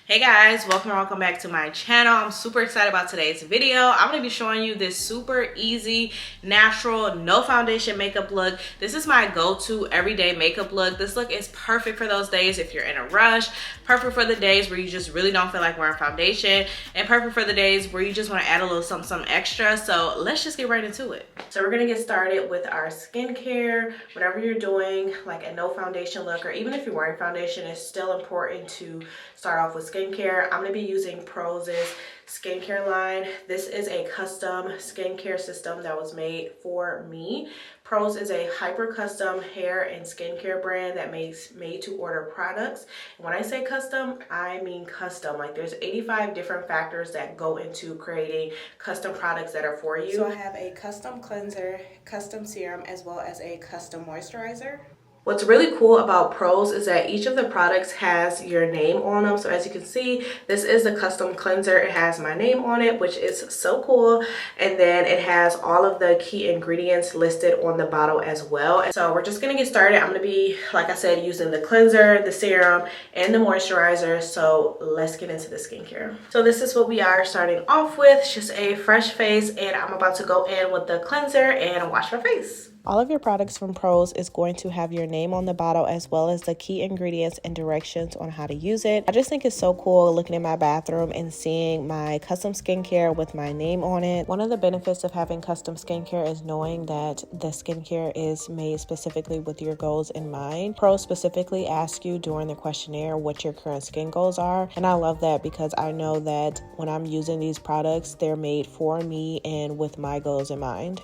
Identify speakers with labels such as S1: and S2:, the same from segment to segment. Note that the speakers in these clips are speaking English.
S1: Hey guys, welcome back to my channel. I'm super excited about today's video. I'm going to be showing you this super easy, natural, no foundation makeup look. This is my go-to everyday makeup look. This look is perfect for those days if you're in a rush, perfect for the days where you just really don't feel like wearing foundation, and perfect for the days where you just want to add a little something extra. So let's just get right into it. So we're going to get started with our skincare. Whatever you're doing, like a no foundation look, or even if you're wearing foundation, it's still important to start off with skincare. I'm going to be using Prose's skincare line. This is a custom skincare system that was made for me. Prose is a hyper custom hair and skincare brand that makes made to order products. And when I say custom, I mean custom. Like there's 85 different factors that go into creating custom products that are for you. So I have a custom cleanser, custom serum, as well as a custom moisturizer. What's really cool about Prose is that each of the products has your name on them. So as you can see, this is the custom cleanser. It has my name on it, which is so cool. And then it has all of the key ingredients listed on the bottle as well. So we're just gonna get started. I'm gonna be, like I said, using the cleanser, the serum, and the moisturizer. So let's get into the skincare. So this is what we are starting off with, just a fresh face. And I'm about to go in with the cleanser and wash my face. All of your products from Prose is going to have your name on the bottle as well as the key ingredients and directions on how to use it. I just think it's so cool looking in my bathroom and seeing my custom skincare with my name on it. One of the benefits of having custom skincare is knowing that the skincare is made specifically with your goals in mind. Prose specifically asks you during the questionnaire what your current skin goals are, and I love that because I know that when I'm using these products, they're made for me and with my goals in mind.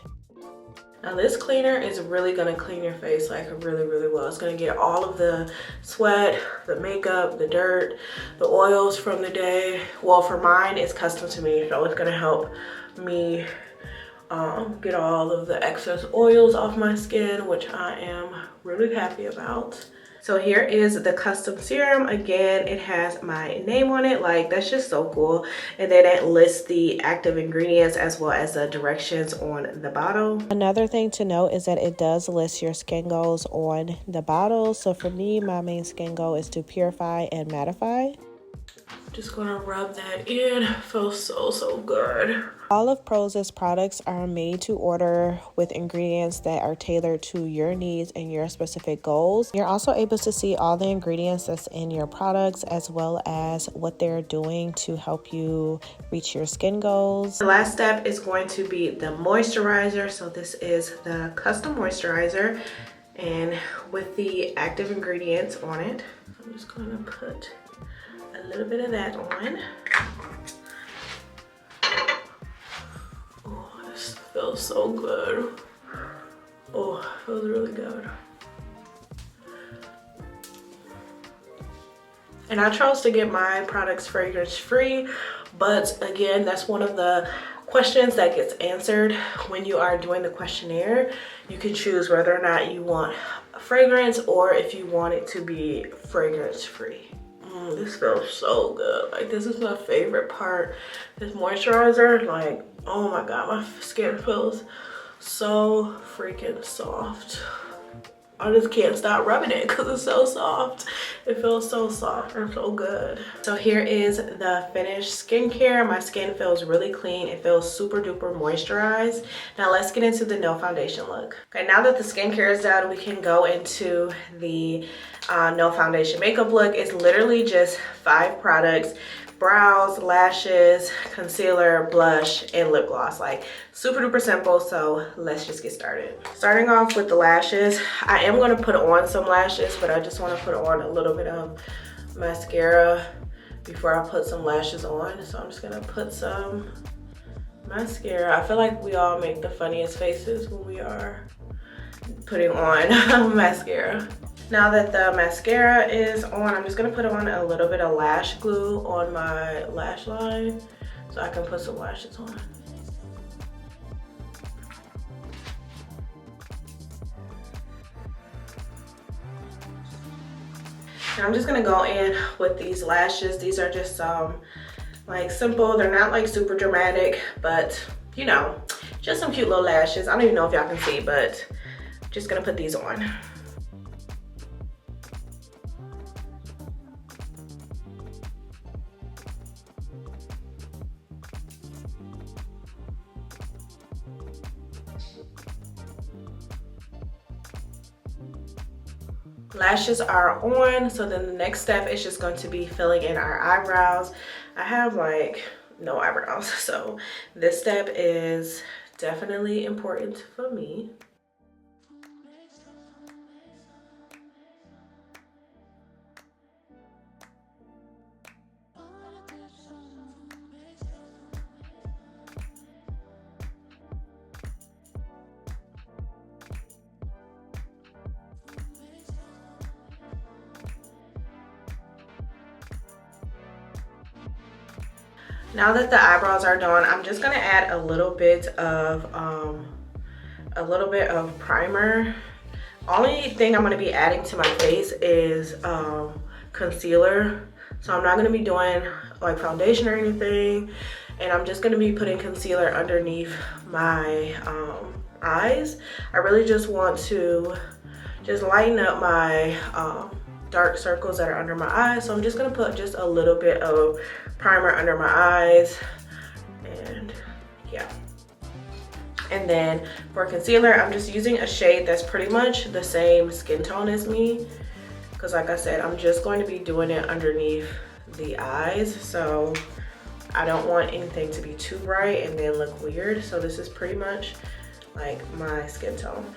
S1: Now this cleaner is really gonna clean your face like really well. It's gonna get all of the sweat, the makeup, the dirt, the oils from the day. Well, for mine, it's custom to me, so it's gonna help me get all of the excess oils off my skin, which I am really happy about. So here is the custom serum. Again, it has my name on it. Like, that's just so cool. And then it lists the active ingredients as well as the directions on the bottle. Another thing to note is that it does list your skin goals on the bottle. So for me, my main skin goal is to purify and mattify. Just gonna rub that in. Feels so good. All of Prose's products are made to order with ingredients that are tailored to your needs and your specific goals. You're also able to see all the ingredients that's in your products as well as what they're doing to help you reach your skin goals. The last step is going to be the moisturizer. So this is the custom moisturizer and with the active ingredients on it. I'm just gonna put a little bit of that on. Oh, this feels so good. Oh, it feels really good. And I chose to get my products fragrance free, but again, that's one of the questions that gets answered when you are doing the questionnaire. You can choose whether or not you want a fragrance or if you want it to be fragrance free. This feels so good. Like, this is my favorite part. This moisturizer, like, oh my god, my skin feels so freaking soft. I just can't stop rubbing it because it's so soft. It feels so soft and so good. So here is the finished skincare. My skin feels really clean. It feels super duper moisturized. Now let's get into the no foundation look. Okay, now that the skincare is done, we can go into the no foundation makeup look. It's literally just 5 products: brows, lashes, concealer, blush, and lip gloss. Like, super duper simple. So let's just get started. Starting off with the lashes, I am going to put on some lashes, but I just want to put on a little bit of mascara before I put some lashes on. So I'm just going to put some mascara. I feel like we all make the funniest faces when we are putting on mascara. Now that the mascara is on, I'm just gonna put on a little bit of lash glue on my lash line so I can put some lashes on. And I'm just gonna go in with these lashes. These are just like simple. They're not like super dramatic, but you know, just some cute little lashes. I don't even know if y'all can see, but I'm just gonna put these on. Lashes are on, so then the next step is just going to be filling in our eyebrows. I have like no eyebrows, so this step is definitely important for me. Now that the eyebrows are done, I'm just gonna add a little bit of primer. Only thing I'm gonna be adding to my face is concealer. So I'm not gonna be doing like foundation or anything, and I'm just gonna be putting concealer underneath my eyes. I really just want to just lighten up my dark circles that are under my eyes. So I'm just gonna put just a little bit of primer under my eyes, and yeah. And then for concealer, I'm just using a shade that's pretty much the same skin tone as me, because like I said, I'm just going to be doing it underneath the eyes, so I don't want anything to be too bright and then look weird. So this is pretty much like my skin tone,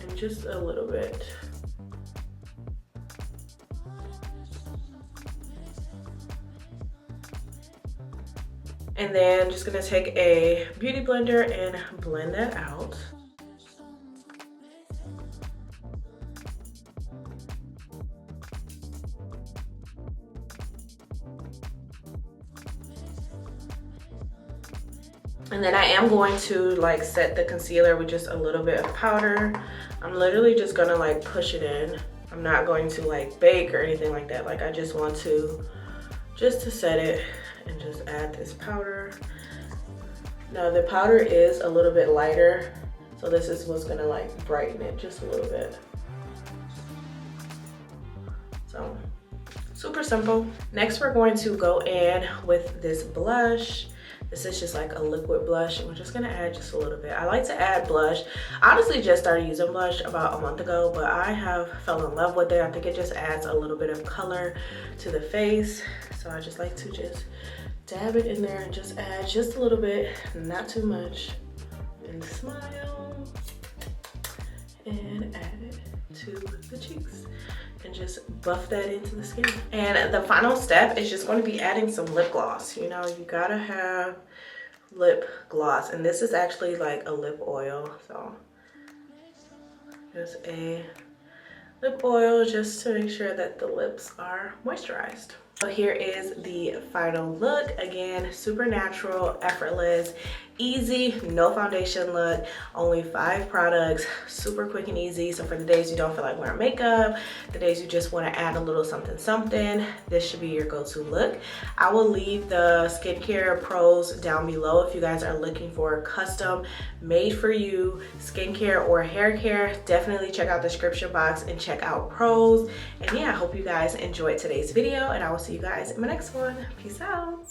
S1: and just a little bit. And then just gonna take a beauty blender and blend that out. And then I am going to like set the concealer with just a little bit of powder. I'm literally just gonna like push it in. I'm not going to like bake or anything like that. Like I just want to set it and just add this powder. Now the powder is a little bit lighter, so this is what's gonna like brighten it just a little bit. So super simple. Next we're going to go in with this blush. This is just like a liquid blush, and we're just gonna add just a little bit. I like to add blush. I honestly just started using blush about a month ago, but I have fell in love with it. I think it just adds a little bit of color to the face. So I just like to just dab it in there and just add just a little bit, not too much, and smile and add it to the cheeks and just buff that into the skin. And the final step is just going to be adding some lip gloss. You know, you gotta have lip gloss, and this is actually like a lip oil. So just a lip oil just to make sure that the lips are moisturized. So here is the final look. Again, super natural, effortless, easy, no foundation look. Only 5 products, super quick and easy. So for the days you don't feel like wearing makeup, the days you just want to add a little something something, this should be your go-to look. I will leave the skincare pros down below if you guys are looking for custom made for you skincare or hair care. Definitely check out the description box and check out Prose. And yeah, I hope you guys enjoyed today's video, and I will see you guys in my next one. Peace out.